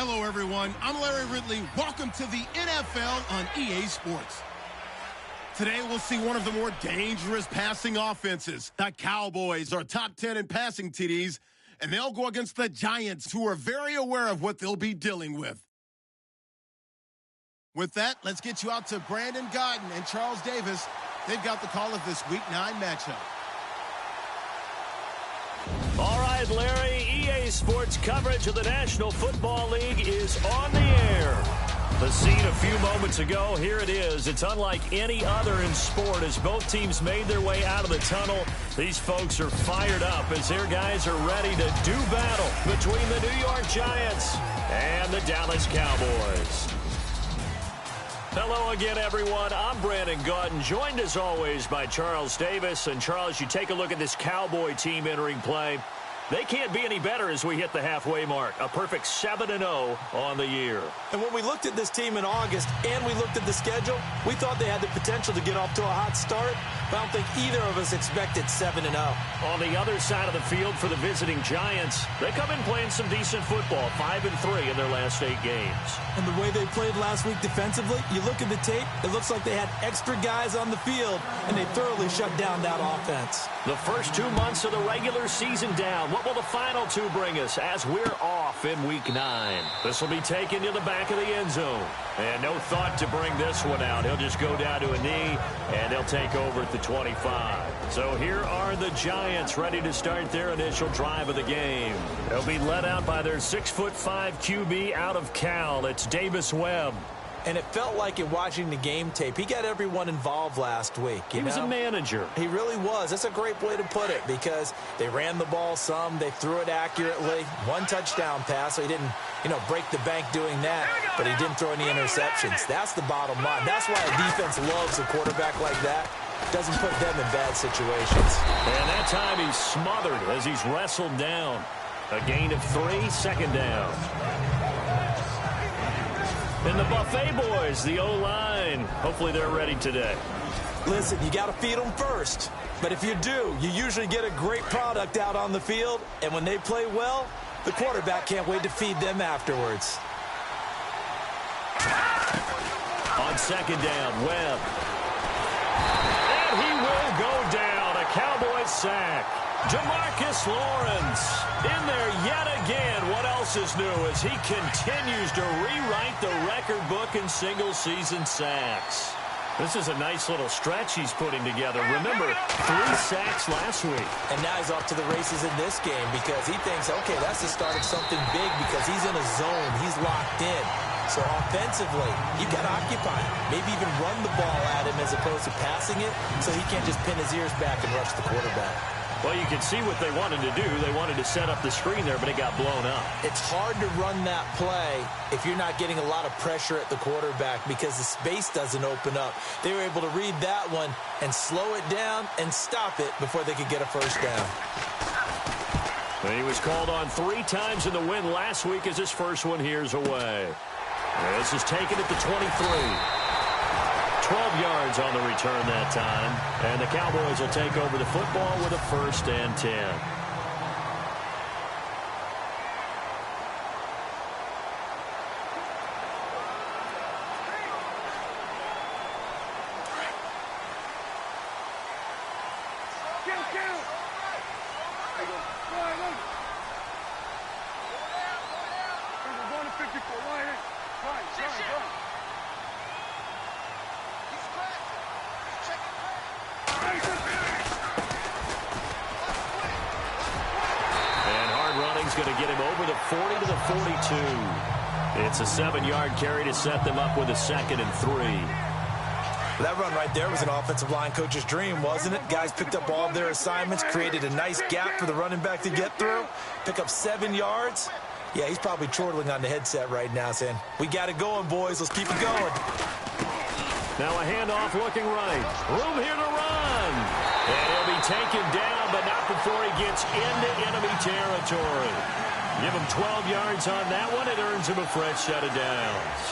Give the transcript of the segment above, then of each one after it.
Hello, everyone. I'm Larry Ridley. Welcome to the NFL on EA Sports. Today, we'll see one of the more dangerous passing offenses. The Cowboys are top 10 in passing TDs, and they'll go against the Giants, who are very aware of what they'll be dealing with. With that, let's get you out to Brandon Godden and Charles Davis. They've got the call of this Week 9 matchup. All right, Larry, EA Sports coverage of the National Football League is on the air. The scene a few moments ago, here it is. It's unlike any other in sport as both teams made their way out of the tunnel. These folks are fired up as their guys are ready to do battle between the New York Giants and the Dallas Cowboys. Hello again, everyone. I'm Brandon Godden, joined as always by Charles Davis. And Charles, you take a look at this Cowboy team entering play. They can't be any better as we hit the halfway mark. A perfect 7-0 on the year. And when we looked at this team in August and we looked at the schedule, we thought they had the potential to get off to a hot start. But I don't think either of us expected 7-0. On the other side of the field for the visiting Giants, they come in playing some decent football, 5-3 in their last 8 games. And the way they played last week defensively, you look at the tape, it looks like they had extra guys on the field, and they thoroughly shut down that offense. The first 2 months of the regular season down. What will the final 2 bring us as we're off in Week 9? This will be taken to the back of the end zone. And no thought to bring this one out. He'll just go down to a knee, and they'll take over at the 25. So here are the Giants ready to start their initial drive of the game. They'll be led out by their 6'5" QB out of Cal. It's Davis Webb. And it felt like in watching the game tape, he got everyone involved last week. He was a manager. He really was. That's a great way to put it because they ran the ball some. They threw it accurately. 1 touchdown pass, so he didn't, break the bank doing that. But he didn't throw any interceptions. That's the bottom line. That's why a defense loves a quarterback like that. Doesn't put them in bad situations. And that time he's smothered as he's wrestled down. A gain of 3, second down. And the Buffet boys, the O-line, hopefully they're ready today. Listen, you got to feed them first. But if you do, you usually get a great product out on the field. And when they play well, the quarterback can't wait to feed them afterwards. On second down, Webb. And he will go down. A Cowboy sack. Jamarcus Lawrence in there yet again. What else is new as he continues to rewrite the record book in single-season sacks. This is a nice little stretch he's putting together. Remember, 3 sacks last week. And now he's off to the races in this game because he thinks, okay, that's the start of something big because he's in a zone. He's locked in. So offensively, you've got to occupy him. Maybe even run the ball at him as opposed to passing it so he can't just pin his ears back and rush the quarterback. Well, you can see what they wanted to do. They wanted to set up the screen there, but it got blown up. It's hard to run that play if you're not getting a lot of pressure at the quarterback because the space doesn't open up. They were able to read that one and slow it down and stop it before they could get a first down. And he was called on 3 times in the win last week as his first one here's away. This is taken at the 23. 12 yards on the return that time. And the Cowboys will take over the football with a 1st and 10. Going to get him over the 40 to the 42. It's a 7-yard carry to set them up with a 2nd and 3. That run right there was an offensive line coach's dream, wasn't it? Guys picked up all of their assignments, created a nice gap for the running back to get through, pick up 7 yards. Yeah, he's probably chortling on the headset right now saying, we got it going, boys. Let's keep it going. Now a handoff looking right. Room here to run. And he'll be taken down, but not before he gets into enemy territory. Give him 12 yards on that one. It earns him a fresh set of downs.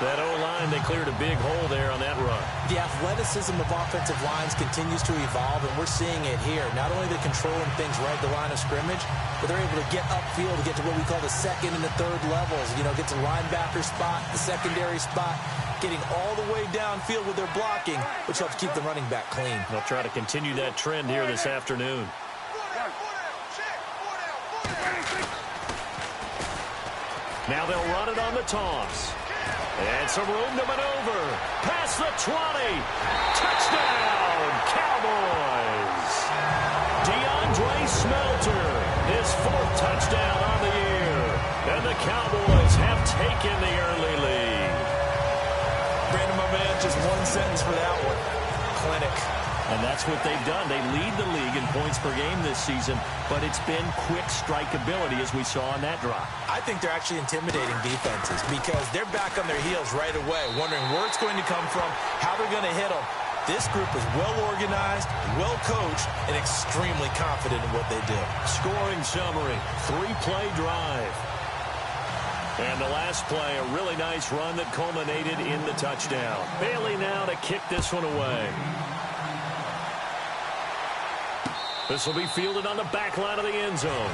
That O-line, they cleared a big hole there on that run. The athleticism of offensive lines continues to evolve, and we're seeing it here. Not only are they controlling things right at the line of scrimmage, but they're able to get upfield to get to what we call the second and the third levels. You know, get to linebacker spot, the secondary spot, getting all the way downfield with their blocking, which helps keep the running back clean. They'll try to continue that trend here this afternoon. Now they'll run it on the toss. And some room to maneuver. Past the 20. Touchdown, Cowboys. DeAndre Smelter, his 4th touchdown on the year. And the Cowboys have taken the early lead. Brandon, my man, just one sentence for that one. Clinic. And that's what they've done. They lead the league in points per game this season, but it's been quick strikeability as we saw on that drive. I think they're actually intimidating defenses because they're back on their heels right away, wondering where it's going to come from, how they're going to hit them. This group is well organized, well coached, and extremely confident in what they do. Scoring summary, 3-play drive. And the last play, a really nice run that culminated in the touchdown. Bailey now to kick this one away. This will be fielded on the back line of the end zone.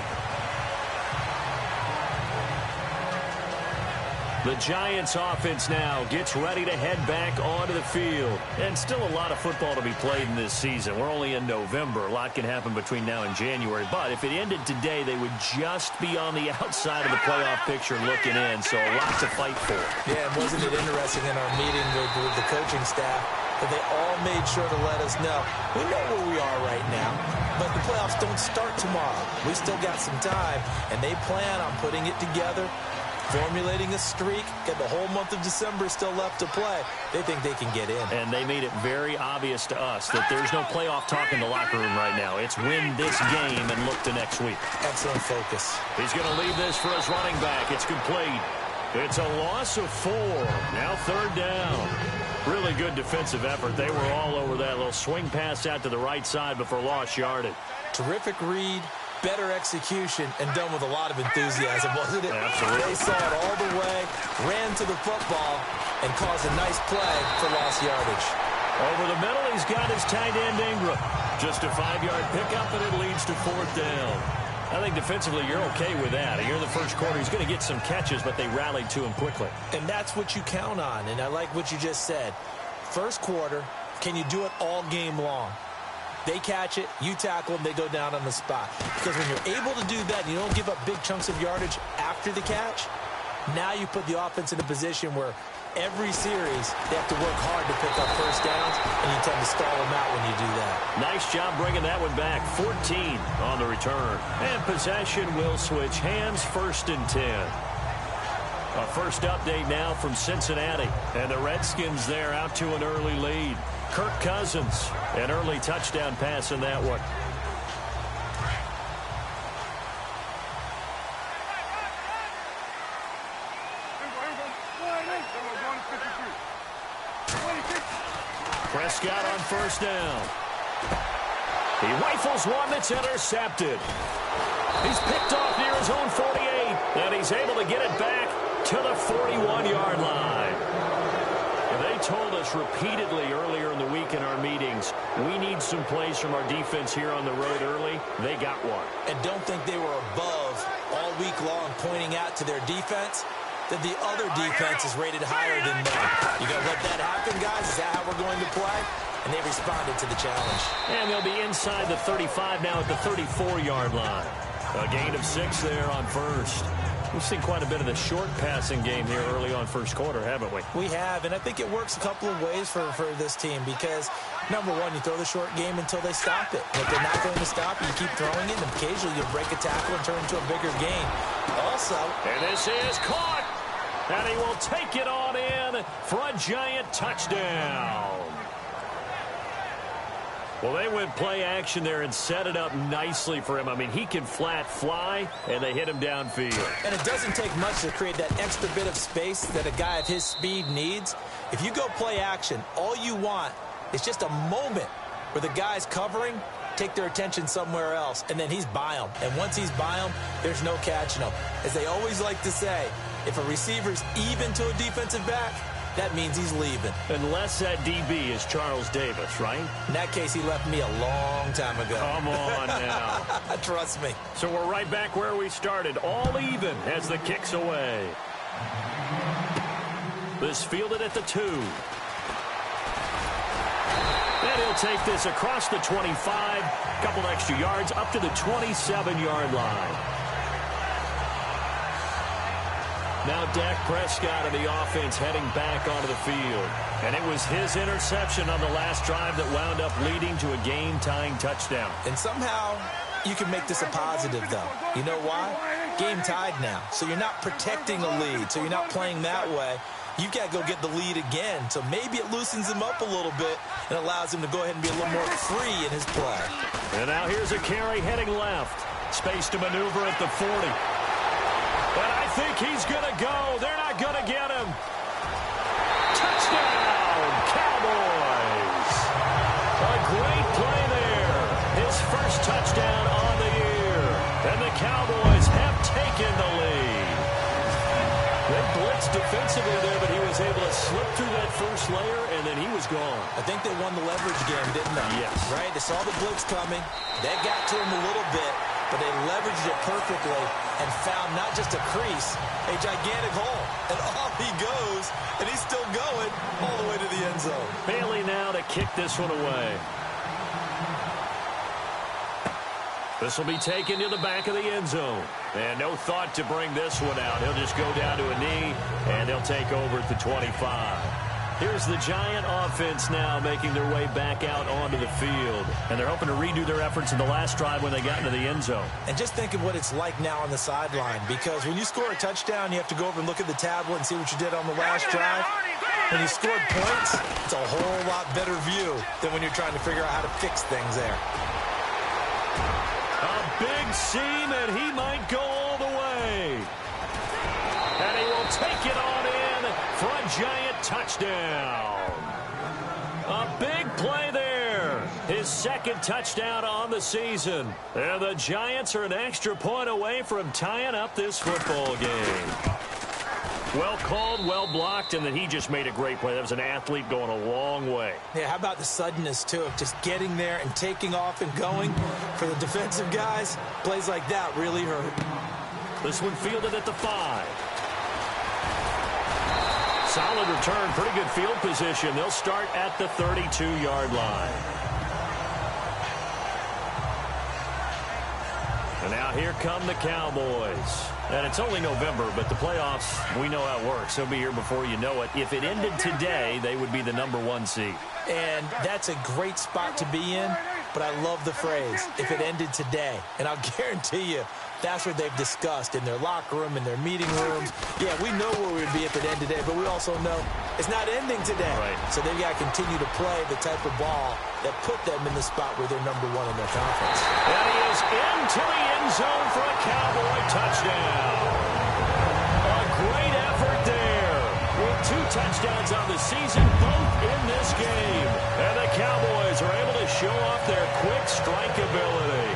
The Giants offense now gets ready to head back onto the field. And still a lot of football to be played in this season. We're only in November. A lot can happen between now and January. But if it ended today, they would just be on the outside of the playoff picture looking in. So a lot to fight for. Yeah, and wasn't it interesting in our meeting with the coaching staff that they all made sure to let us know, we know where we are right now, but the playoffs don't start tomorrow. We still got some time, and they plan on putting it together, formulating a streak, get the whole month of December still left to play. They think they can get in. And they made it very obvious to us that there's no playoff talk in the locker room right now. It's win this game and look to next week. Excellent focus. He's going to leave this for his running back. It's complete. It's a loss of 4. Now 3rd down. Really good defensive effort. They were all over that little swing pass out to the right side before lost yardage. Terrific read, better execution, and done with a lot of enthusiasm, wasn't it? Absolutely. They saw it all the way, ran to the football, and caused a nice play for lost yardage. Over the middle, he's got his tight end Ingram. Just a 5-yard pickup, and it leads to 4th down. I think defensively you're okay with that. Here in the first quarter, he's going to get some catches, but they rallied to him quickly. And that's what you count on, and I like what you just said. First quarter, can you do it all game long? They catch it, you tackle them, they go down on the spot. Because when you're able to do that and you don't give up big chunks of yardage after the catch, now you put the offense in a position where every series they have to work hard to pick up first downs, and you tend to stall them out when you do that. Nice job bringing that one back. 14 on the return. And possession will switch hands, 1st and 10. A first update now from Cincinnati. And the Redskins there out to an early lead. Kirk Cousins, an early touchdown pass in that one. Prescott on 1st down. He rifles one that's intercepted. He's picked off near his own 48, and he's able to get it back to the 41-yard line. And they told us repeatedly earlier in the week in our meetings, we need some plays from our defense here on the road early. They got one. And don't think they were above all week long pointing out to their defense that the other defense is rated higher than them. You going to let that happen, guys? Is that how we're going to play? And they responded to the challenge. And they'll be inside the 35 now at the 34-yard line. A gain of 6 there on 1st. We've seen quite a bit of the short passing game here early on first quarter, haven't we? We have, and I think it works a couple of ways for this team because, number one, you throw the short game until they stop it. And if they're not going to stop it, you keep throwing it, and occasionally you'll break a tackle and turn into a bigger gain. Also, and this is caught, and he will take it on in for a giant touchdown. Well, they went play action there and set it up nicely for him. I mean, he can flat fly, and they hit him downfield. And it doesn't take much to create that extra bit of space that a guy of his speed needs. If you go play action, all you want is just a moment where the guy's covering, take their attention somewhere else, and then he's by him. And once he's by him, there's no catching him. As they always like to say, if a receiver's even to a defensive back, that means he's leaving. Unless that DB is Charles Davis, right? In that case, he left me a long time ago. Come on now. Trust me. So we're right back where we started, all even as the kick's away. This fielded at the 2. And he'll take this across the 25, couple extra yards up to the 27-yard line. Now Dak Prescott of the offense heading back onto the field. And it was his interception on the last drive that wound up leading to a game-tying touchdown. And somehow you can make this a positive, though. You know why? Game tied now. So you're not protecting a lead. So you're not playing that way. You got to go get the lead again. So maybe it loosens him up a little bit and allows him to go ahead and be a little more free in his play. And now here's a carry heading left. Space to maneuver at the 40. And I think he's going to go. They're not going to get him. Touchdown, Cowboys. A great play there. His first touchdown on the year. And the Cowboys have taken the lead. They blitzed defensively there, but he was able to slip through that first layer, and then he was gone. I think they won the leverage game, didn't they? Yes. Right? They saw the blitz coming. That got to him a little bit, but they leveraged it perfectly and found not just a crease, a gigantic hole. And off he goes, and he's still going all the way to the end zone. Bailey now to kick this one away. This will be taken to the back of the end zone. And no thought to bring this one out. He'll just go down to a knee, and they'll take over at the 25. Here's the Giant offense now making their way back out onto the field. And they're hoping to redo their efforts in the last drive when they got into the end zone. And just think of what it's like now on the sideline, because when you score a touchdown, you have to go over and look at the tablet and see what you did on the last drive. When you scored points, it's a whole lot better view than when you're trying to figure out how to fix things there. A big seam, and he might go all the way. And he will take it on in for a Giant touchdown. A big play there. His second touchdown on the season. And the Giants are an extra point away from tying up this football game. Well called, well blocked, and then he just made a great play. That was an athlete going a long way. Yeah, how about the suddenness, too, of just getting there and taking off and going? For the defensive guys, plays like that really hurt. This one fielded at the 5. Solid return, pretty good field position. They'll start at the 32-yard line. And now here come the Cowboys. And it's only November, but the playoffs, we know how it works. They'll be here before you know it. If it ended today, they would be the #1 seed. And that's a great spot to be in, but I love the phrase, if it ended today. And I'll guarantee you, that's what they've discussed in their locker room, in their meeting rooms. Yeah, we know where we'd be if it ended today, but we also know it's not ending today. Right. So they've got to continue to play the type of ball that put them in the spot where they're #1 in their conference. And he is into the end zone for a Cowboy touchdown. A great effort there with 2 touchdowns on the season, both in this game. And the Cowboys are able to show off their quick strike ability.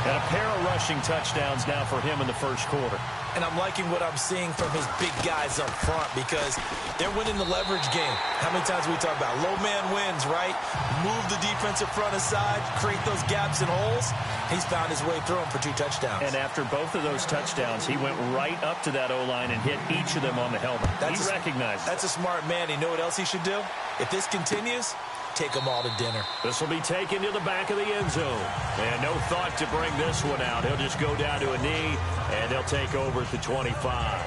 And a pair of rushing touchdowns now for him in the first quarter. And I'm liking what I'm seeing from his big guys up front because they're winning the leverage game. How many times we talk about low man wins, right? Move the defensive front aside, create those gaps and holes. He's found his way through them for 2 touchdowns. And after both of those touchdowns, he went right up to that O-line and hit each of them on the helmet. He recognized it. That's a smart man. You know what else he should do? If this continues, take them all to dinner. This will be taken to the back of the end zone. And no thought to bring this one out. He'll just go down to a knee, and they'll take over at the 25.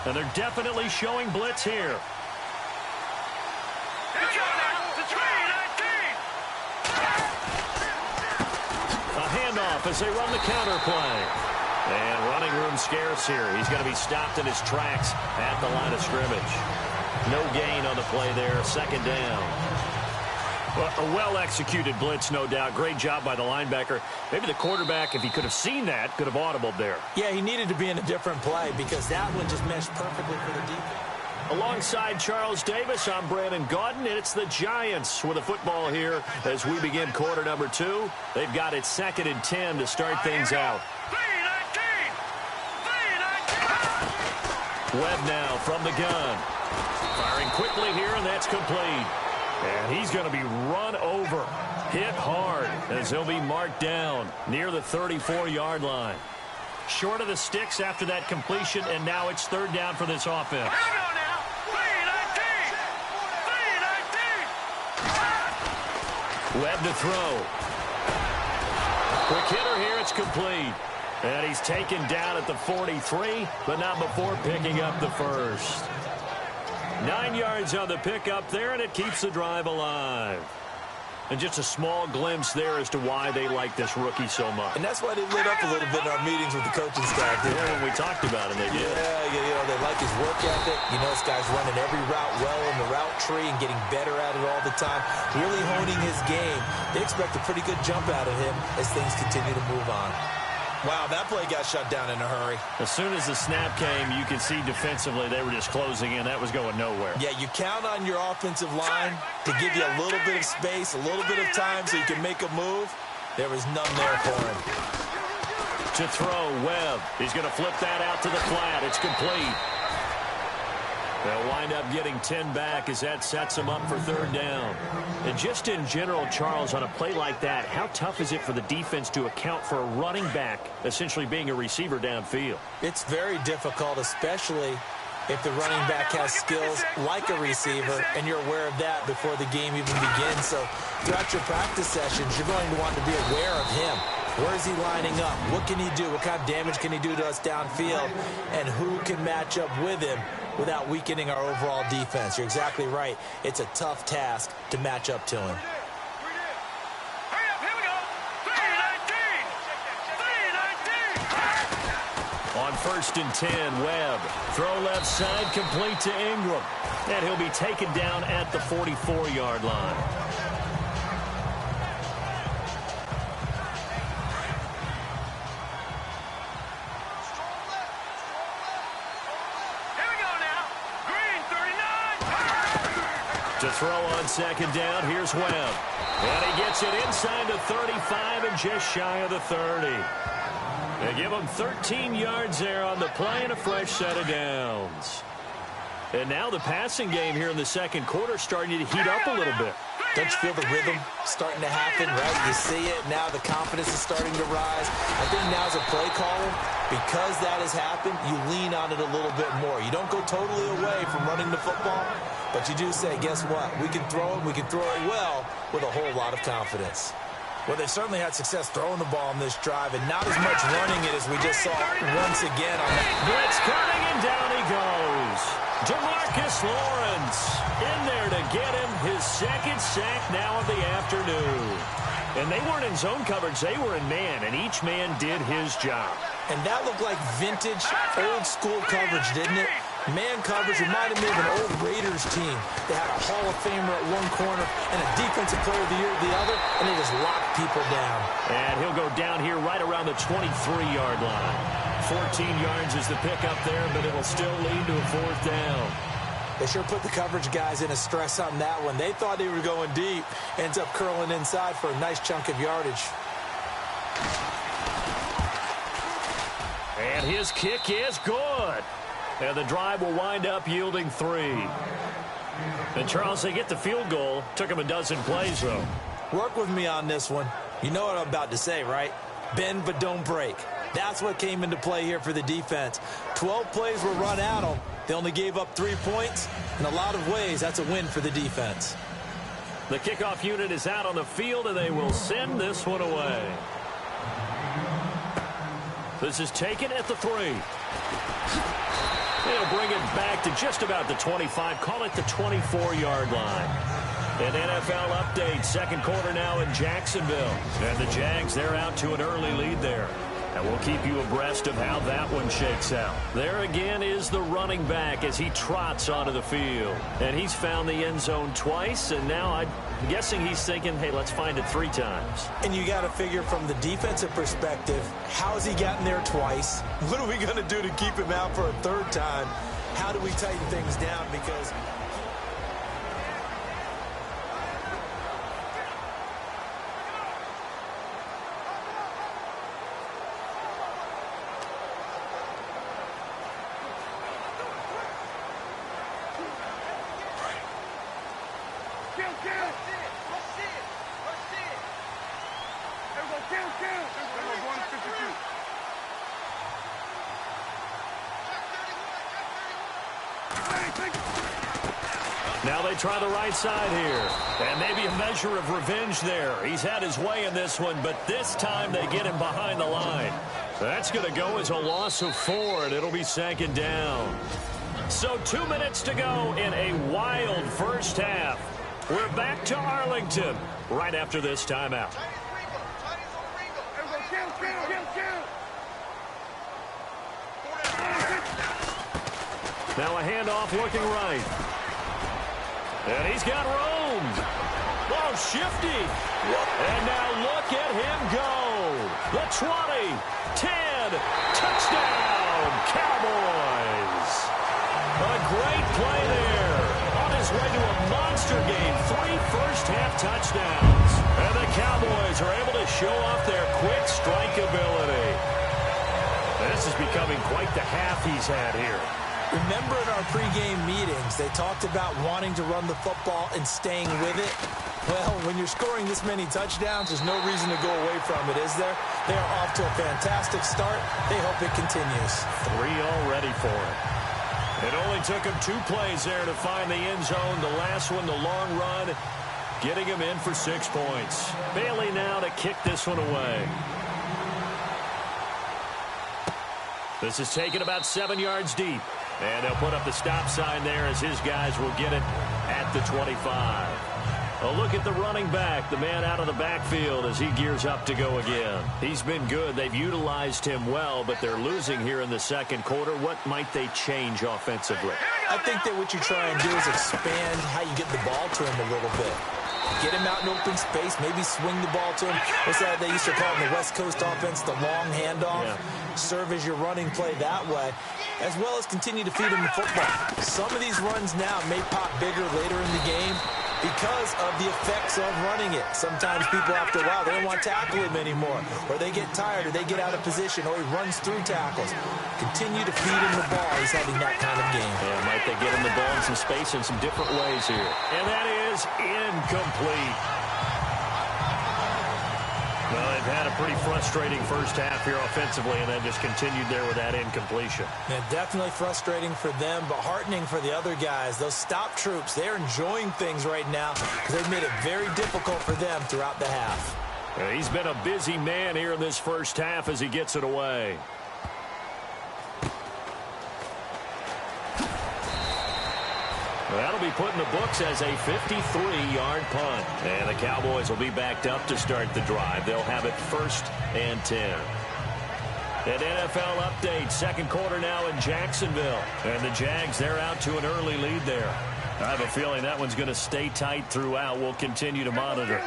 And they're definitely showing blitz here. A handoff as they run the counter play. And running room scarce here. He's going to be stopped in his tracks at the line of scrimmage. No gain on the play there. Second down. Well, a well-executed blitz, no doubt. Great job by the linebacker. Maybe the quarterback, if he could have seen that, could have audibled there. Yeah, he needed to be in a different play because that one just meshed perfectly for the defense. Alongside Charles Davis, I'm Brandon Gaudin, and it's the Giants with the football here as we begin quarter number 2. They've got it 2nd and 10 to start things out. Webb now from the gun. Firing quickly here, and that's complete. And he's going to be run over, hit hard, as he'll be marked down near the 34-yard line. Short of the sticks after that completion, and now it's third down for this offense. Webb to throw. Quick hitter here, it's complete. And he's taken down at the 43, but not before picking up the first. 9 yards on the pickup there, and it keeps the drive alive. And just a small glimpse there as to why they like this rookie so much. And that's why they lit up a little bit in our meetings with the coaching staff. Yeah, when we talked about him, they did. Yeah, they like his work ethic. You know, this guy's running every route well in the route tree and getting better at it all the time. Really honing his game. They expect a pretty good jump out of him as things continue to move on. Wow, that play got shut down in a hurry. As soon as the snap came, you could see defensively they were just closing in. That was going nowhere. Yeah, you count on your offensive line to give you a little bit of space, a little bit of time so you can make a move. There was none there for him. To throw, Webb. He's going to flip that out to the flat. It's complete. They'll wind up getting 10 back as that sets them up for third down. And just in general, Charles, on a play like that, how tough is it for the defense to account for a running back essentially being a receiver downfield? It's very difficult, especially if the running back has skills like a receiver, and you're aware of that before the game even begins. So throughout your practice sessions, you're going to want to be aware of him. Where is he lining up? What can he do? What kind of damage can he do to us downfield? And who can match up with him without weakening our overall defense? You're exactly right. It's a tough task to match up to him. On 1st and 10, Webb. Throw left side, complete to Ingram. And he'll be taken down at the 44-yard line. To throw on 2nd down, here's Webb. And he gets it inside the 35 and just shy of the 30. They give him 13 yards there on the play and a fresh set of downs. And now the passing game here in the second quarter starting to heat up a little bit. Don't you feel the rhythm starting to happen, right? You see it. Now the confidence is starting to rise. I think now as a play caller, because that has happened, you lean on it a little bit more. You don't go totally away from running the football, but you do say, guess what? We can throw it. We can throw it well with a whole lot of confidence. Well, they've certainly had success throwing the ball on this drive, and not as much running it as we just saw once again on that. Blitz coming, and down he goes. DeMarcus Lawrence in there to get him his second sack now of the afternoon. And they weren't in zone coverage. They were in man, and each man did his job. And that looked like vintage, old-school coverage, didn't it? Man coverage reminded me of an old Raiders team. They had a Hall of Famer at one corner and a Defensive Player of the Year at the other, and they just locked people down. And he'll go down here right around the 23-yard line. 14 yards is the pickup there, but it'll still lead to a 4th down. They sure put the coverage guys in a stress on that one. They thought they were going deep. Ends up curling inside for a nice chunk of yardage. And his kick is good. And the drive will wind up yielding 3. And Charles, they get the field goal. Took him a dozen plays, though. Work with me on this one. You know what I'm about to say, right? Bend but don't break. That's what came into play here for the defense. 12 plays were run at them. They only gave up 3 points. In a lot of ways, that's a win for the defense. The kickoff unit is out on the field, and they will send this one away. This is taken at the 3. They'll bring it back to just about the 25. Call it the 24-yard line. An NFL update. Second quarter now in Jacksonville. And the Jags, they're out to an early lead there. And we'll keep you abreast of how that one shakes out. There again is the running back as he trots onto the field. And he's found the end zone twice, and now I'm guessing he's thinking, hey, let's find it 3 times. And you got to figure from the defensive perspective, how has he gotten there twice? What are we going to do to keep him out for a 3rd time? How do we tighten things down? Because Now they try the right side here. And maybe a measure of revenge there. He's had his way in this one, but this time they get him behind the line. That's going to go as a loss of 4, and it'll be second down. So 2 minutes to go in a wild first half. We're back to Arlington right after this timeout. Now a handoff looking right. And he's got room. Oh, shifty. And now look at him go. The 20, 10, touchdown, Cowboys. A great play there. On his way to a monster game, 3 first-half touchdowns. And the Cowboys are able to show off their quick strike ability. This is becoming quite the half he's had here. Remember in our pregame meetings, they talked about wanting to run the football and staying with it. Well, when you're scoring this many touchdowns, there's no reason to go away from it, is there? They are off to a fantastic start. They hope it continues. 3 already for him. It only took him 2 plays there to find the end zone. The last one, the long run, getting him in for 6 points. Bailey now to kick this one away. This is taken about 7 yards deep. And they'll put up the stop sign there as his guys will get it at the 25. A look at the running back, the man out of the backfield as he gears up to go again. He's been good. They've utilized him well, but they're losing here in the second quarter. What might they change offensively? I think that what you try and do is expand how you get the ball to him a little bit. Get him out in open space, maybe swing the ball to him. What's that they used to call in the West Coast offense, the long handoff? Yeah. Serve as your running play that way, as well as continue to feed him the football. Some of these runs now may pop bigger later in the game because of the effects of running it. Sometimes people, after a while, they don't want to tackle him anymore, or they get tired, or they get out of position, or he runs through tackles. Continue to feed him the ball. He's having that kind of game. Yeah, might they get him the ball in some space in some different ways here. And that is incomplete. Well, they've had a pretty frustrating first half here offensively, and then just continued there with that incompletion. Yeah, definitely frustrating for them, but heartening for the other guys. Those stop troops, they're enjoying things right now because they've made it very difficult for them throughout the half. Yeah, he's been a busy man here in this first half as he gets it away. That'll be put in the books as a 53-yard punt. And the Cowboys will be backed up to start the drive. They'll have it 1st and 10. An NFL update. Second quarter now in Jacksonville. And the Jags, they're out to an early lead there. I have a feeling that one's going to stay tight throughout. We'll continue to monitor.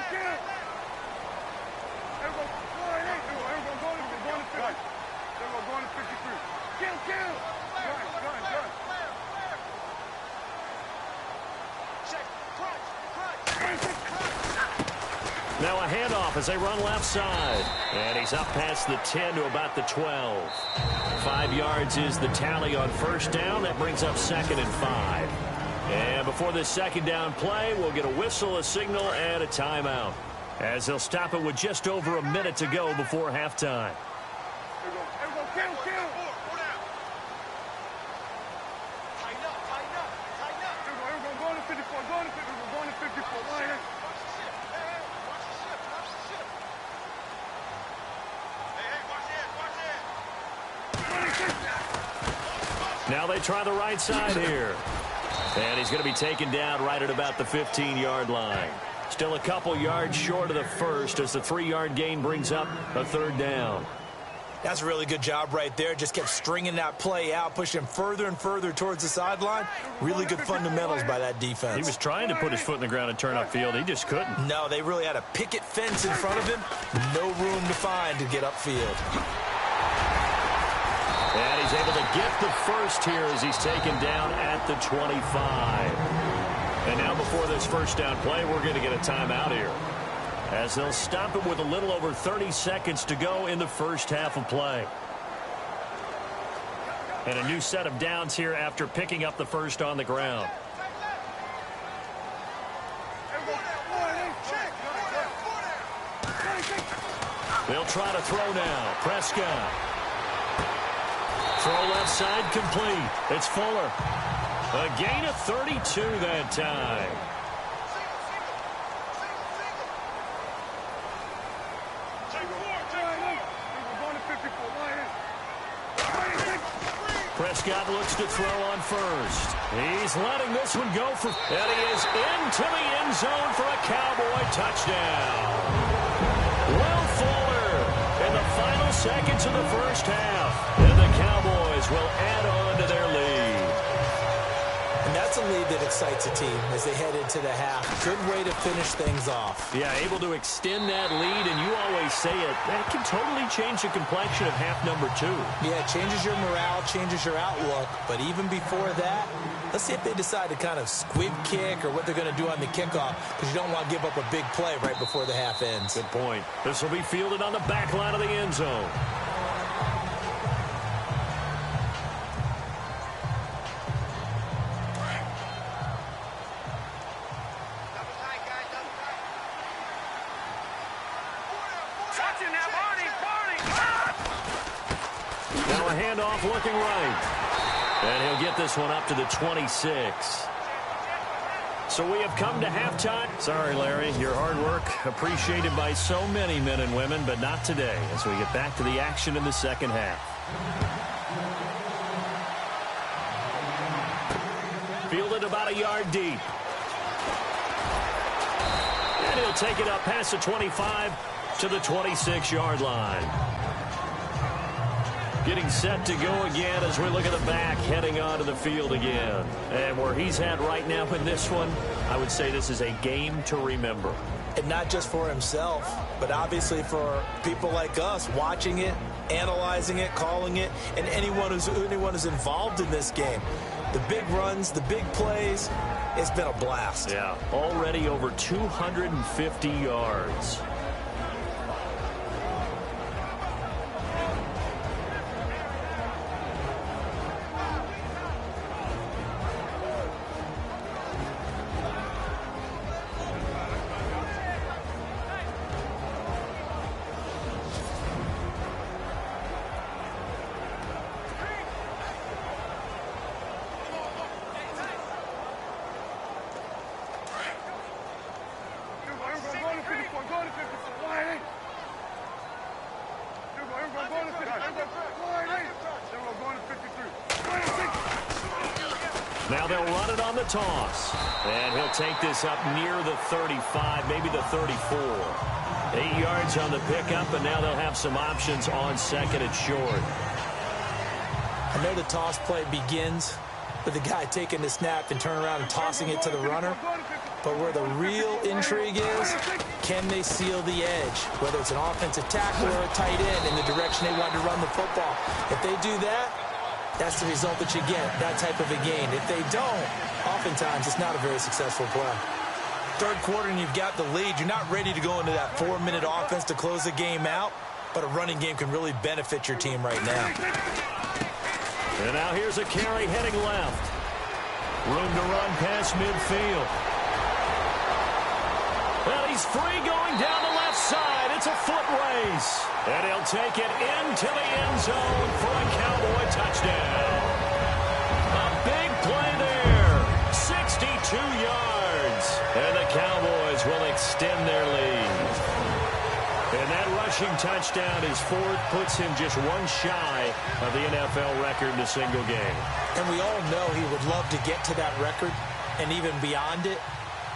Now a handoff as they run left side. And he's up past the 10 to about the 12. 5 yards is the tally on first down. That brings up 2nd and 5. And before this second down play, we'll get a whistle, a signal, and a timeout. As they'll stop it with just over a minute to go before halftime. Now they try the right side here. And he's going to be taken down right at about the 15-yard line. Still a couple yards short of the first as the 3-yard gain brings up a 3rd down. That's a really good job right there. Just kept stringing that play out, pushing him further and further towards the sideline. Really good fundamentals by that defense. He was trying to put his foot in the ground and turn upfield. He just couldn't. No, they really had a picket fence in front of him. No room to find to get upfield. And he's able to get the first here as he's taken down at the 25. And now before this first down play, we're going to get a timeout here, as they'll stop it with a little over 30 seconds to go in the first half of play. And a new set of downs here after picking up the first on the ground. They'll try to throw now. Prescott. Throw left side complete. It's Fuller. A gain of 32 that time. Prescott looks to throw on first. He's letting this one go for... And he is into the end zone for a Cowboy touchdown. Will Fuller in the final seconds of the first half. And the Cowboys will add on to their lead. And that's a lead that excites a team as they head into the half. Good way to finish things off. Yeah, able to extend that lead, and you always say it, that can totally change the complexion of half number 2. Yeah, it changes your morale, changes your outlook. But even before that, let's see if they decide to kind of squib kick or what they're going to do on the kickoff, because you don't want to give up a big play right before the half ends. Good point. This will be fielded on the back line of the end zone. Now a handoff looking right. And he'll get this one up to the 26. So we have come to halftime. Sorry, Larry, your hard work appreciated by so many men and women, but not today as we get back to the action in the second half. Fielded about a yard deep. And he'll take it up past the 25 to the 26-yard line. Getting set to go again as we look at the back, heading onto the field again. And where he's at right now in this one, I would say this is a game to remember. And not just for himself, but obviously for people like us watching it, analyzing it, calling it, and anyone who's involved in this game. The big runs, the big plays, it's been a blast. Yeah, already over 250 yards. Now they'll run it on the toss. And he'll take this up near the 35, maybe the 34. 8 yards on the pickup, and now they'll have some options on second and short. I know the toss play begins with the guy taking the snap and turning around and tossing it to the runner. But where the real intrigue is, can they seal the edge? Whether it's an offensive tackle or a tight end in the direction they want to run the football. If they do that, that's the result that you get, that type of a gain. If they don't, oftentimes it's not a very successful play. Third quarter and you've got the lead. You're not ready to go into that 4-minute offense to close the game out, but a running game can really benefit your team right now. And now here's a carry heading left. Room to run past midfield. Well, he's free going down the left side. It's a foot race. And he'll take it into the end zone for a Cowboy touchdown. A big play there. 62 yards. And the Cowboys will extend their lead. And that rushing touchdown is fourth, puts him just one shy of the NFL record in a single game. And we all know he would love to get to that record and even beyond it.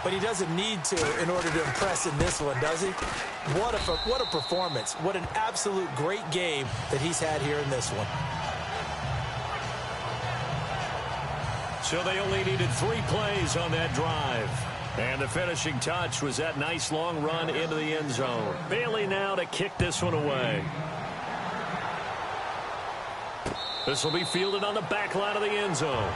But he doesn't need to in order to impress in this one, does he? What a performance. What an absolute great game that he's had here in this one. So they only needed 3 plays on that drive. And the finishing touch was that nice long run into the end zone. Bailey now to kick this one away. This will be fielded on the back line of the end zone.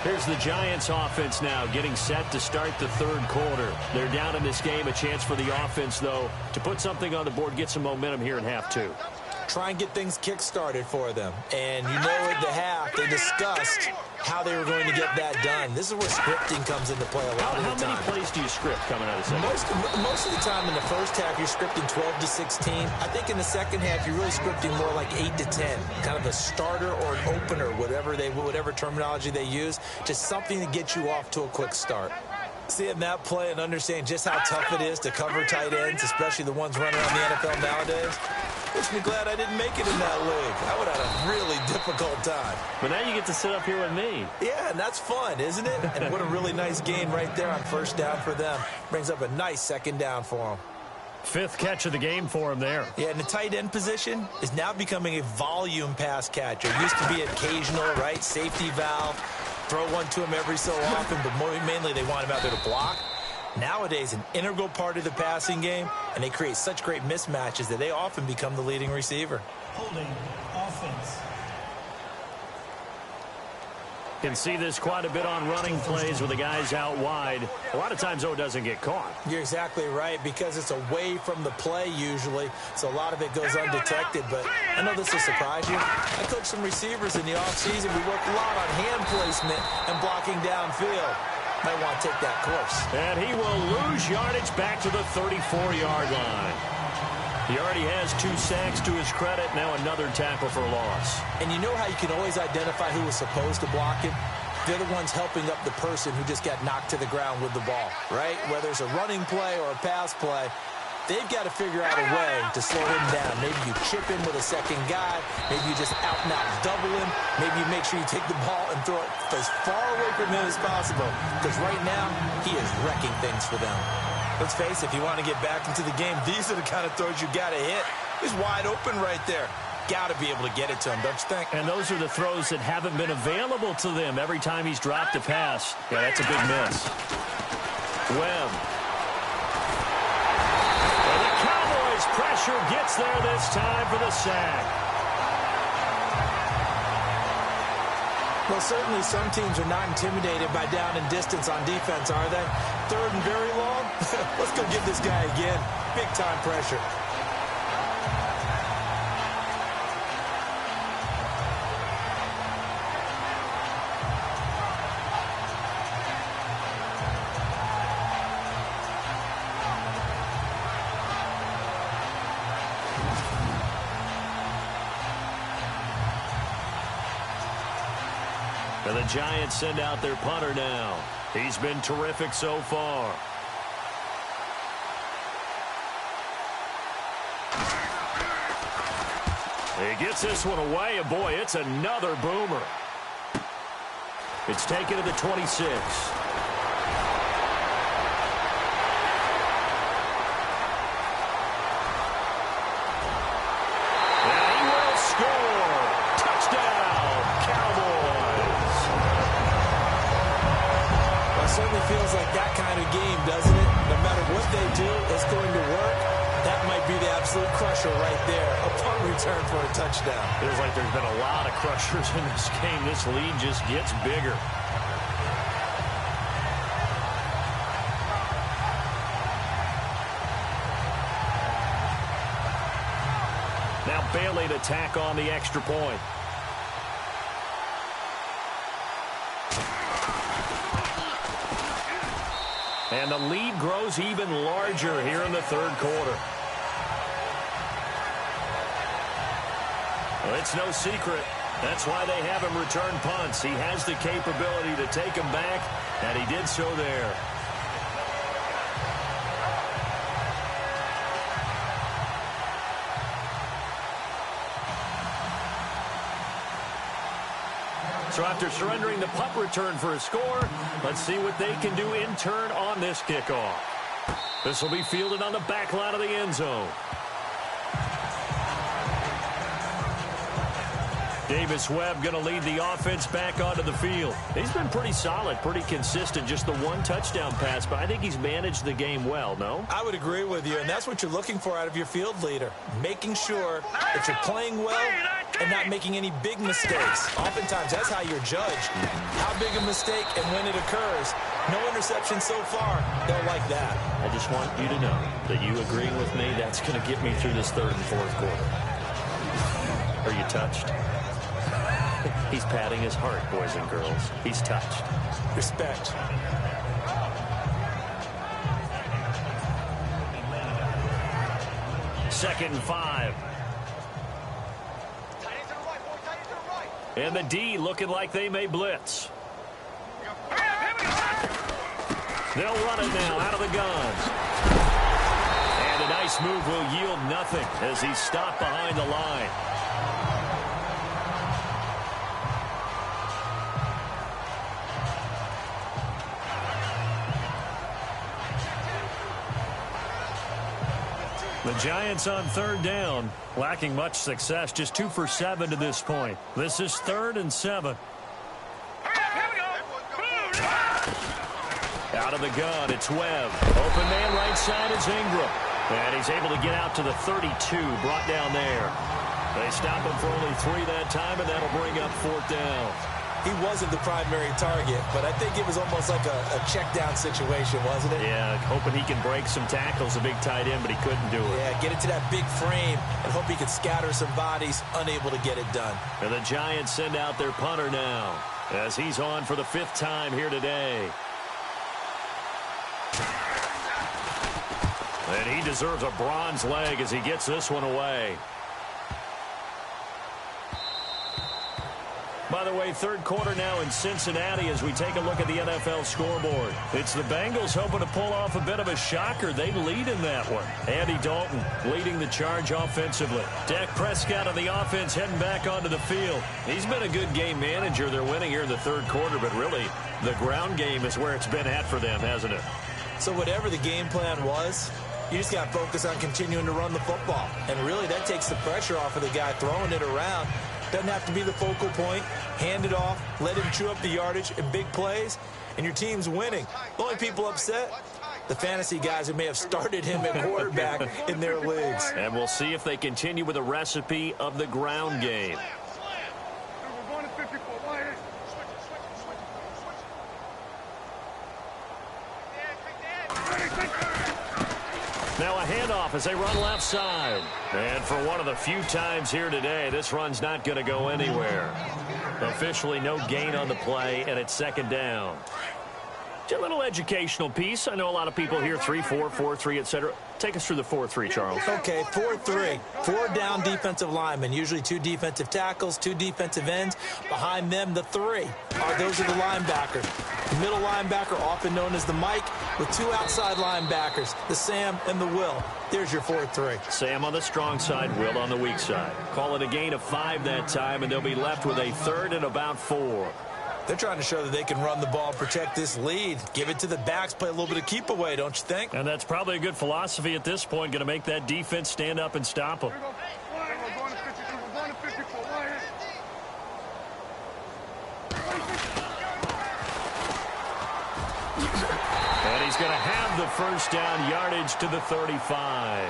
Here's the Giants offense now getting set to start the third quarter. They're down in this game. A chance for the offense, though, to put something on the board, get some momentum here in half 2. try and get things kick-started for them. And you know at the half, they discussed how they were going to get that done. This is where scripting comes into play a lot of the time. How many plays do you script coming out of second? Most of the time in the first half, you're scripting 12 to 16. I think in the second half, you're really scripting more like 8 to 10. Kind of a starter or an opener, whatever terminology they use. Just something to get you off to a quick start. Seeing that play and understanding just how tough it is to cover tight ends, especially the ones running around the NFL nowadays, makes me glad I didn't make it in that league. I would have had a really difficult time. But now you get to sit up here with me. Yeah, and that's fun, isn't it? And what a really nice gain right there on first down for them. Brings up a nice second down for them. 5th catch of the game for him there. Yeah, and the tight end position is now becoming a volume pass catcher. Used to be occasional, right? Safety valve. Throw one to him every so often, but mainly they want him out there to block. Nowadays, an integral part of the passing game, and they create such great mismatches that they often become the leading receiver. Holding offense. Can see this quite a bit on running plays with the guys out wide. A lot of times, though, it doesn't get caught. You're exactly right, because it's away from the play usually, so a lot of it goes undetected. But I know this will surprise you. I coached some receivers in the offseason. We worked a lot on hand placement and blocking downfield. Might want to take that course. And he will lose yardage back to the 34-yard line. He already has 2 sacks to his credit. Now another tackle for loss. And you know how you can always identify who was supposed to block him? They're the ones helping up the person who just got knocked to the ground with the ball, right? Whether it's a running play or a pass play, they've got to figure out a way to slow him down. Maybe you chip him with a second guy. Maybe you just out-and-out double him. Maybe you make sure you take the ball and throw it as far away from him as possible. Because right now, he is wrecking things for them. Let's face it, if you want to get back into the game, these are the kind of throws you got to hit. He's wide open right there. Got to be able to get it to him, don't you think? And those are the throws that haven't been available to them every time he's dropped a pass. Yeah, that's a big miss. Webb. And the Cowboys' pressure gets there this time for the sack. Well, certainly some teams are not intimidated by down and distance on defense, are they? 3rd and very long? Let's go get this guy again. Big-time pressure. And the Giants send out their punter now. He's been terrific so far. He gets this one away, and boy, it's another boomer. It's taken to the 26. Certainly feels like that kind of game, doesn't it? No matter what they do, it's going to work. That might be the absolute crusher right there. A punt return for a touchdown. Feels like there's been a lot of crushers in this game. This lead just gets bigger. Now Bailey to tack on the extra point. And the lead grows even larger here in the 3rd quarter. Well, it's no secret. That's why they have him return punts. He has the capability to take them back, and he did so there. So after surrendering the punt return for a score, let's see what they can do in turn on this kickoff. This will be fielded on the back line of the end zone. Davis Webb going to lead the offense back onto the field. He's been pretty solid, pretty consistent, just the 1 touchdown pass, but I think he's managed the game well, no? I would agree with you, and that's what you're looking for out of your field leader, making sure that you're playing well and not making any big mistakes. Oftentimes, that's how you're judged. How big a mistake and when it occurs. No interception so far. They'll like that. I just want you to know that you agreeing with me, that's going to get me through this 3rd and 4th quarter. Are you touched? He's patting his heart, boys and girls. He's touched. Respect. Second and 5. And the D looking like they may blitz. They'll run it now out of the gun. And a nice move will yield nothing as he's stopped behind the line. The Giants on third down, lacking much success, just 2 for 7 to this point. This is 3rd and 7. Out of the gun, it's Webb. Open man right side is Ingram. And he's able to get out to the 32, brought down there. They stop him for only 3 that time, and that'll bring up 4th down. He wasn't the primary target, but I think it was almost like a check-down situation, wasn't it? Yeah, hoping he can break some tackles, a big tight end, but he couldn't do it. Yeah, get into that big frame and hope he could scatter some bodies, unable to get it done. And the Giants send out their punter now as he's on for the 5th time here today. And he deserves a bronze leg as he gets this one away. By the way, 3rd quarter now in Cincinnati as we take a look at the NFL scoreboard. It's the Bengals hoping to pull off a bit of a shocker. They lead in that one. Andy Dalton leading the charge offensively. Dak Prescott on the offense heading back onto the field. He's been a good game manager. They're winning here in the 3rd quarter, but really the ground game is where it's been at for them, hasn't it? So whatever the game plan was, you just got to focus on continuing to run the football. And really that takes the pressure off of the guy throwing it around. Doesn't have to be the focal point. Hand it off, let him chew up the yardage in big plays, and your team's winning. The only people upset, the fantasy guys who may have started him at quarterback in their leagues. And we'll see if they continue with a recipe of the ground game. Now a handoff as they run left side. And for one of the few times here today, this run's not going to go anywhere. Officially no gain on the play, and it's 2nd down. Just a little educational piece. I know a lot of people hear 3-4, 4-3, etc. Take us through the 4-3, Charles. Okay, 4-3. 4 down defensive linemen, usually 2 defensive tackles, 2 defensive ends. Behind them, the 3. Those are the linebackers. The middle linebacker, often known as the Mike, with 2 outside linebackers, the Sam and the Will. There's your 4-3. Sam on the strong side, Will on the weak side. Call it a gain of 5 that time, and they'll be left with a 3rd and about 4. They're trying to show that they can run the ball and protect this lead. Give it to the backs, play a little bit of keep away, don't you think? And that's probably a good philosophy at this point, going to make that defense stand up and stop them. And he's going to have the 1st down yardage to the 35.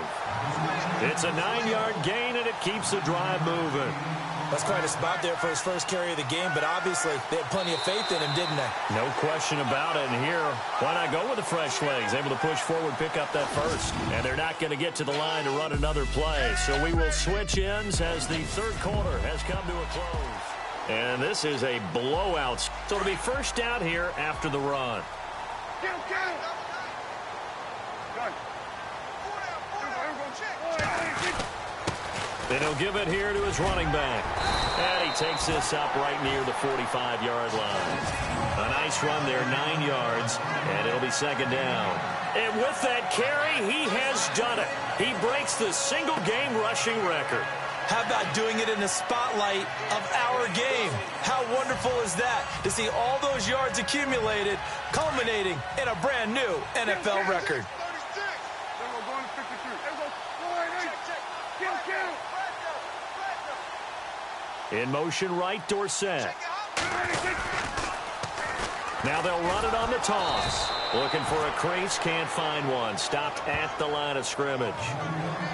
It's a 9-yard gain, and it keeps the drive moving. That's quite a spot there for his first carry of the game, but obviously they had plenty of faith in him, didn't they? No question about it. And here, why not go with the fresh legs? Able to push forward, pick up that 1st. And they're not going to get to the line to run another play. So we will switch ends as the 3rd quarter has come to a close. And this is a blowout. So it'll be 1st down here after the run. Then he'll give it here to his running back. And he takes this up right near the 45-yard line. A nice run there, 9 yards, and it'll be 2nd down. And with that carry, he has done it. He breaks the single-game rushing record. How about doing it in the spotlight of our game? How wonderful is that to see all those yards accumulated, culminating in a brand new NFL record. In motion right, Dorsett. Now they'll run it on the toss. Looking for a crease, can't find one. Stopped at the line of scrimmage.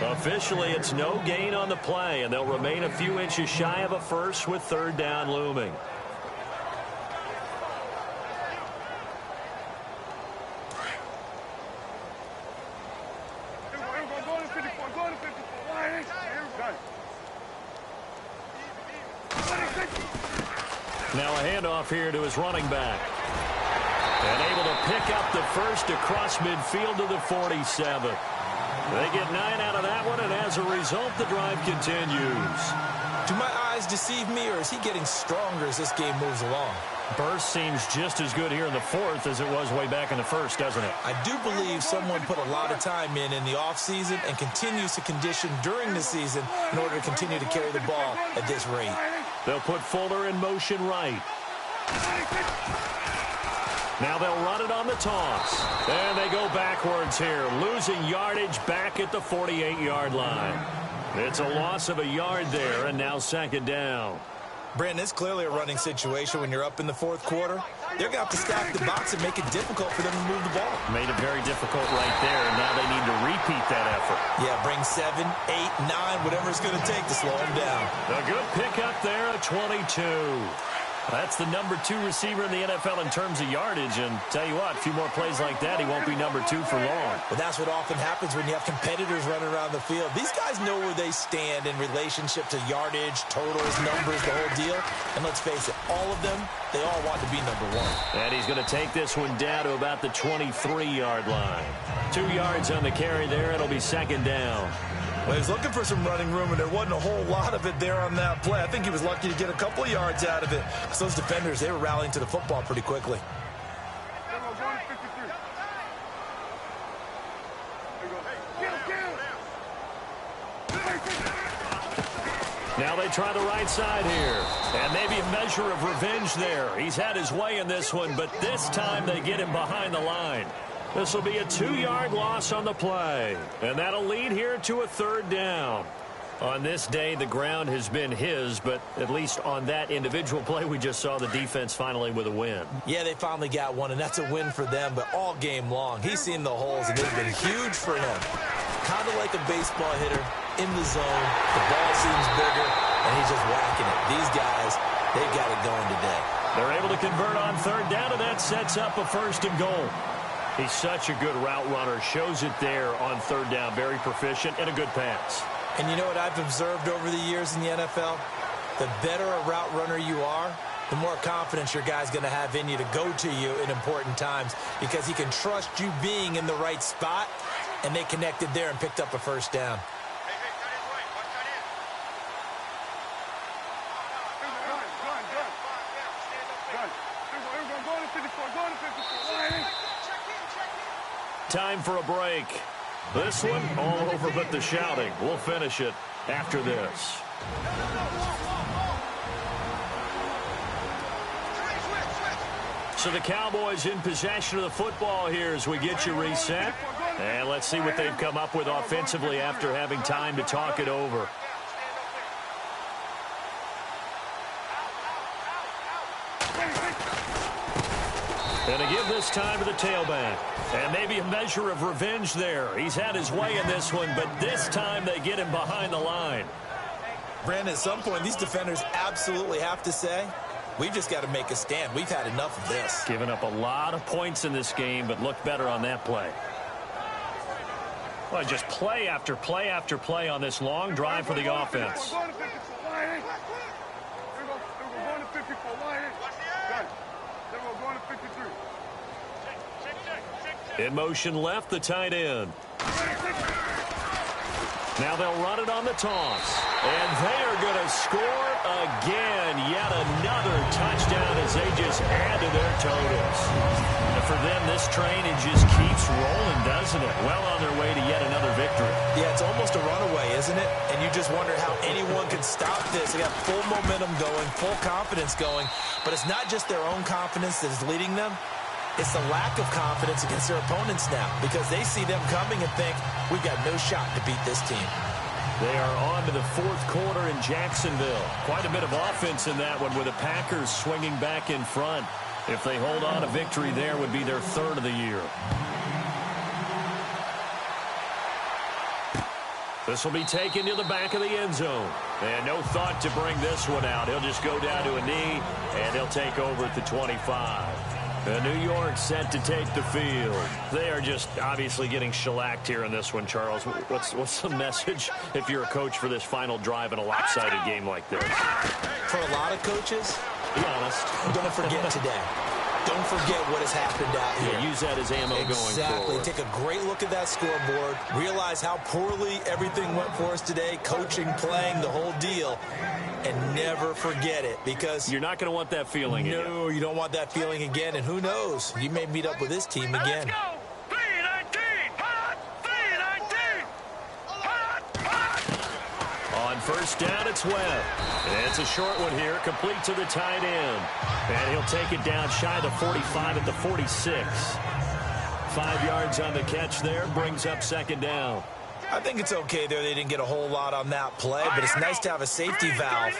Officially, it's no gain on the play, and they'll remain a few inches shy of a 1st with 3rd down looming. Now a handoff here to his running back. And able to pick up the first across midfield to the 47. They get 9 out of that one, and as a result, the drive continues. Do my eyes deceive me, or is he getting stronger as this game moves along? Burst seems just as good here in the fourth as it was way back in the first, doesn't it? I do believe someone put a lot of time in the offseason and continues to condition during the season in order to continue to carry the ball at this rate. They'll put Fuller in motion right. Now they'll run it on the toss. And they go backwards here, losing yardage back at the 48-yard line. It's a loss of a yard there, and now second down. Brandon, it's clearly a running situation when you're up in the fourth quarter. They're going to have to stack the box and make it difficult for them to move the ball. Made it very difficult right there, and now they need to repeat that effort. Yeah, bring 7, 8, 9, whatever it's going to take to slow them down. A good pickup there at 22. That's the number 2 receiver in the NFL in terms of yardage, and tell you what, a few more plays like that, he won't be number 2 for long. Well, that's what often happens when you have competitors running around the field. These guys know where they stand in relationship to yardage, totals, numbers, the whole deal. And let's face it, all of them, they all want to be number 1. And he's going to take this one down to about the 23-yard line. 2 yards on the carry there. It'll be second down. Well, he was looking for some running room, and there wasn't a whole lot of it there on that play. I think he was lucky to get a couple of yards out of it. Because those defenders, they were rallying to the football pretty quickly. Now they try the right side here. And maybe a measure of revenge there. He's had his way in this one, but this time they get him behind the line. This will be a 2-yard loss on the play. And that'll lead here to a third down. On this day, the ground has been his, but at least on that individual play, we just saw the defense finally with a win. Yeah, they finally got one, and that's a win for them, but all game long, he's seen the holes, and they've been huge for him. Kind of like a baseball hitter in the zone. The ball seems bigger, and he's just whacking it. These guys, they've got it going today. They're able to convert on third down, and that sets up a first and goal. He's such a good route runner. Shows it there on third down. Very proficient and a good pass. And you know what I've observed over the years in the NFL? The better a route runner you are, the more confidence your guy's going to have in you to go to you in important times because he can trust you being in the right spot, and they connected there and picked up a first down. Time for a break. This one all over but the shouting. We'll finish it after this. So the Cowboys in possession of the football here as we get you reset. And let's see what they've come up with offensively after having time to talk it over. And to give this time to the tailback. And maybe a measure of revenge there. He's had his way in this one, but this time they get him behind the line. Brandon, at some point, these defenders absolutely have to say, we've just got to make a stand. We've had enough of this. Giving up a lot of points in this game, but looked better on that play. Well, just play after play after play on this long drive for the offense. In motion left, the tight end. Now they'll run it on the toss. And they are going to score again. Yet another touchdown as they just add to their totals. And for them, this train, it just keeps rolling, doesn't it? Well on their way to yet another victory. Yeah, it's almost a runaway, isn't it? And you just wonder how anyone can stop this. They got full momentum going, full confidence going. But it's not just their own confidence that is leading them. It's the lack of confidence against their opponents now because they see them coming and think, we've got no shot to beat this team. They are on to the fourth quarter in Jacksonville. Quite a bit of offense in that one with the Packers swinging back in front. If they hold on, a victory there would be their third of the year. This will be taken to the back of the end zone. And no thought to bring this one out. He'll just go down to a knee, and he'll take over at the 25. New York set to take the field. They are just obviously getting shellacked here in this one, Charles. What's the message if you're a coach for this final drive in a lopsided game like this? For a lot of coaches, Be honest. Don't forget today. Don't forget what has happened out here. Yeah, use that as ammo going forward. Exactly. Take a great look at that scoreboard. Realize how poorly everything went for us today. Coaching, playing, the whole deal. And never forget it, because you're not going to want that feeling again. No, you don't want that feeling again. And who knows? You may meet up with this team again. Let's go. On first down, it's Webb. And it's a short one here, complete to the tight end. And he'll take it down shy of the 45 at the 46. 5 yards on the catch there, brings up second down. I think it's okay there. They didn't get a whole lot on that play, but it's nice to have a safety valve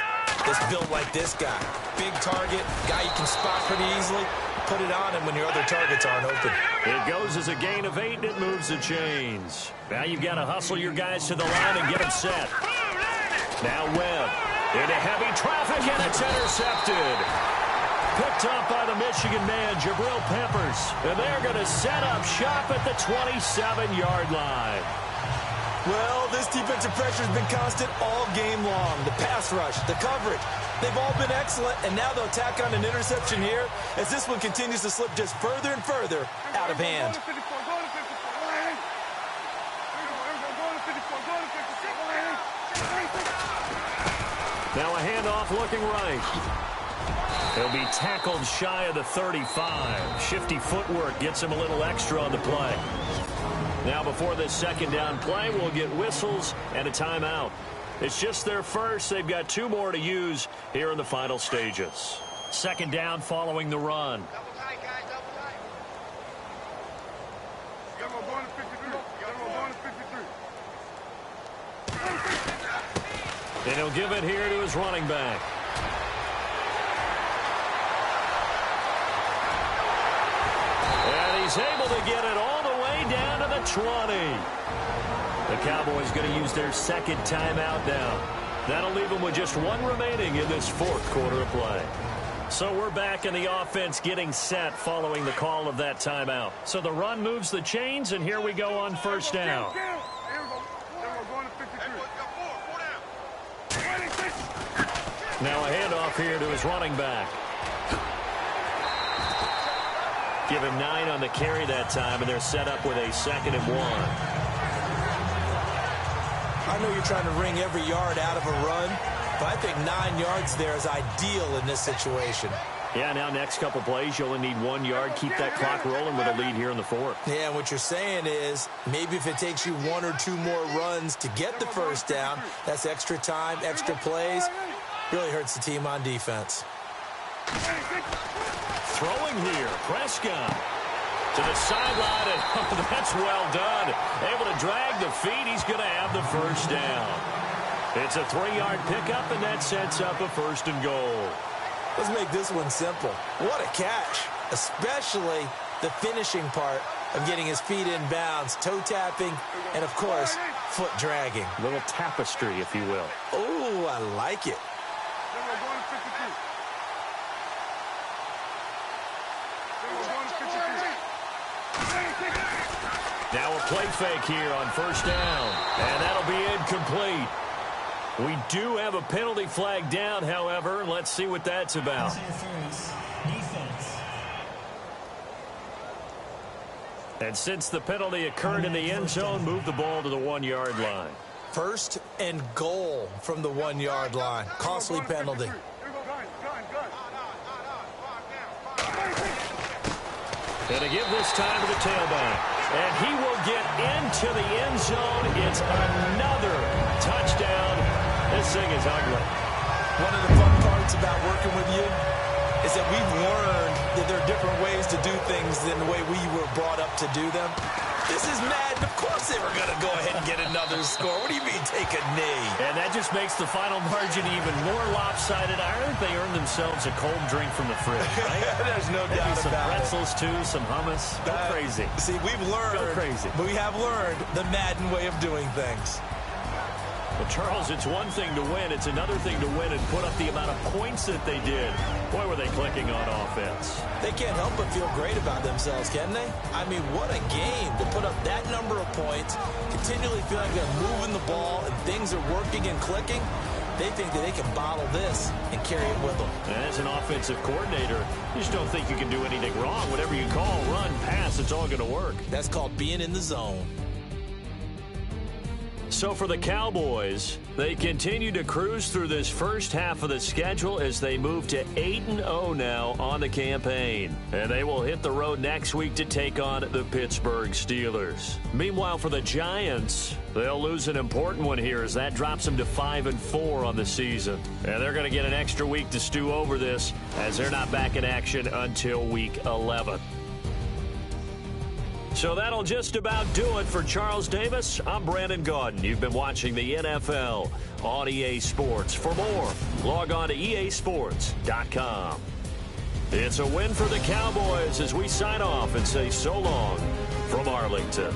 that's built like this guy. Big target, guy you can spot pretty easily. Put it on him when your other targets aren't open. It goes as a gain of 8, and it moves the chains. Now you've got to hustle your guys to the line and get them set. Now Webb into heavy traffic, and it's intercepted. Picked up by the Michigan man, Jabril Peppers. And they're going to set up shop at the 27-yard line. Well, this defensive pressure has been constant all game long. The pass rush, the coverage, they've all been excellent, and now they'll tack on an interception here as this one continues to slip just further and further out of hand. Now a handoff looking right. He'll be tackled shy of the 35. Shifty footwork gets him a little extra on the play. Now before this second down play, we'll get whistles and a timeout. It's just their first. They've got 2 more to use here in the final stages. Second down following the run. And he'll give it here to his running back. And he's able to get it all the way down to the 20. The Cowboys going to use their second timeout now. That'll leave them with just 1 remaining in this 4th quarter of play. So we're back in the offense getting set following the call of that timeout. So the run moves the chains, and here we go on first down. Now a handoff here to his running back. Give him 9 on the carry that time, and they're set up with a 2nd and 1. I know you're trying to wring every yard out of a run, but I think 9 yards there is ideal in this situation. Yeah, now next couple plays, you only need 1 yard. Keep that clock rolling with a lead here in the 4th. Yeah, and what you're saying is maybe if it takes you 1 or 2 more runs to get the first down, that's extra time, extra plays. Really hurts the team on defense. Throwing here, Prescott to the sideline, and that's well done. Able to drag the feet. He's going to have the first down. It's a 3-yard pickup, and that sets up a 1st and goal. Let's make this one simple. What a catch, especially the finishing part of getting his feet in bounds, toe tapping, and, of course, foot dragging. A little tapestry, if you will. Oh, I like it. Now a play fake here on first down, and that'll be incomplete. We do have a penalty flag down, however. Let's see what that's about. And since the penalty occurred in the end zone, move the ball to the 1-yard line. 1st and goal from the 1-yard line. Costly penalty. And to give this time to the tailback. And he will get into the end zone. It's another touchdown. This thing is ugly. One of the fun parts about working with you is that we've learned that there are different ways to do things than the way we were brought up to do them. This is Madden. Of course they were going to go ahead and get another score. What do you mean take a knee? And that just makes the final margin even more lopsided. I think they earned themselves a cold drink from the fridge, right? There's no doubt some about pretzels, too, some hummus. Go crazy. See, we've learned. Go crazy. We have learned the Madden way of doing things. Well, Charles, it's one thing to win. It's another thing to win and put up the amount of points that they did. Boy, were they clicking on offense. They can't help but feel great about themselves, can they? I mean, what a game to put up that number of points, continually feel like they're moving the ball and things are working and clicking. They think that they can bottle this and carry it with them. As an offensive coordinator, you just don't think you can do anything wrong. Whatever you call, run, pass, it's all going to work. That's called being in the zone. So for the Cowboys, they continue to cruise through this first half of the schedule as they move to 8-0 now on the campaign. And they will hit the road next week to take on the Pittsburgh Steelers. Meanwhile, for the Giants, they'll lose an important one here as that drops them to 5-4 on the season. And they're going to get an extra week to stew over this as they're not back in action until week 11. So that'll just about do it for Charles Davis. I'm Brandon Gaudin. You've been watching the NFL on EA Sports. For more, log on to easports.com. It's a win for the Cowboys as we sign off and say so long from Arlington.